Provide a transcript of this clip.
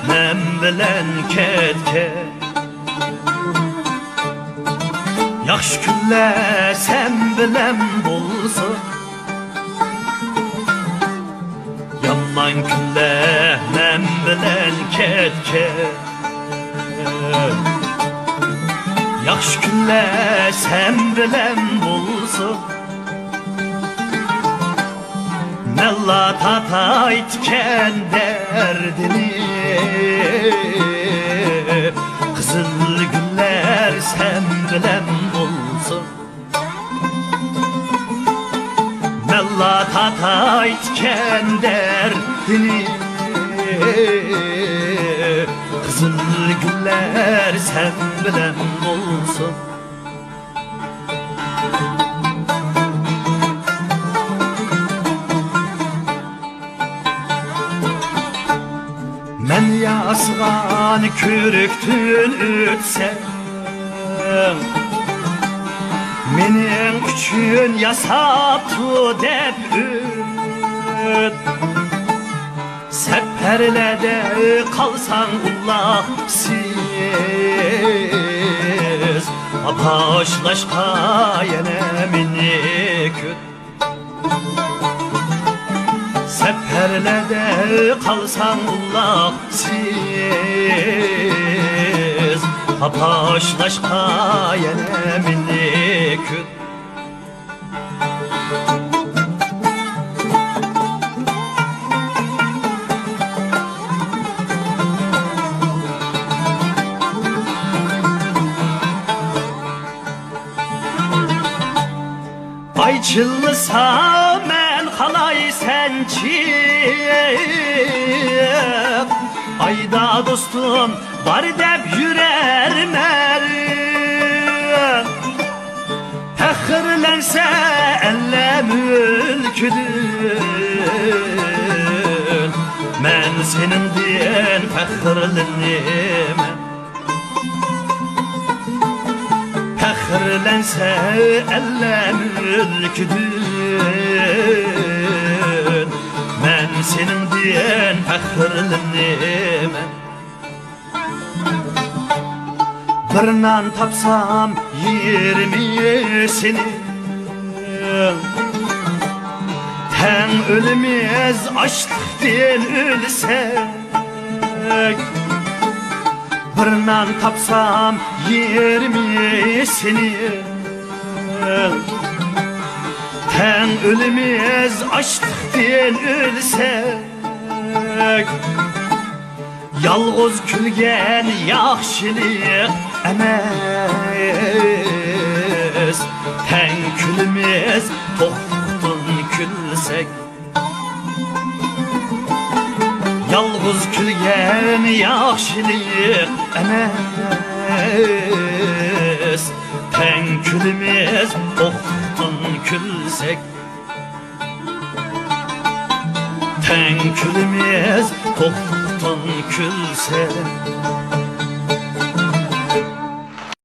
men bilen ketken. Yaxşı günler sen bilen bolsun, yaman günler men bilen ketken. Yaxşı günler sen bilen bolsun, Mella tata itken derdini. Kızıl günler sen bilen bolsun, Mella tata itken derdini. Kızıl günler sen bilen bolsun. Men yazgan körüktün ötsem, menin üçün yasaptı dep öt. Seperlede kalsan ullahsiz, apaşlaşka yine meni köt. Seperlerde kalsan ullahsiz, apaşlaşka yine meni köt. Ayçılsa men halay sençi, ayda dostum var dep yürermer. Fəxirlənsə elle mülküdür, men senin diyen fəxirləniməm. Fəxirlənsə elle mülküdür, men senin diyen fəxirləniməm. Bir nan tapsam 20'sini, ten ölmez açlıktan ölsek. Bir nan tapsam 20'sini, ten ölmez açlıktan ölsek. Yalğız külgen yaxşılık emes, ten külmez toxtun külsek. Yalğız külgen yaxşılık emes, ten külmez toxtun külsek. Ten külmez toxtun külsek.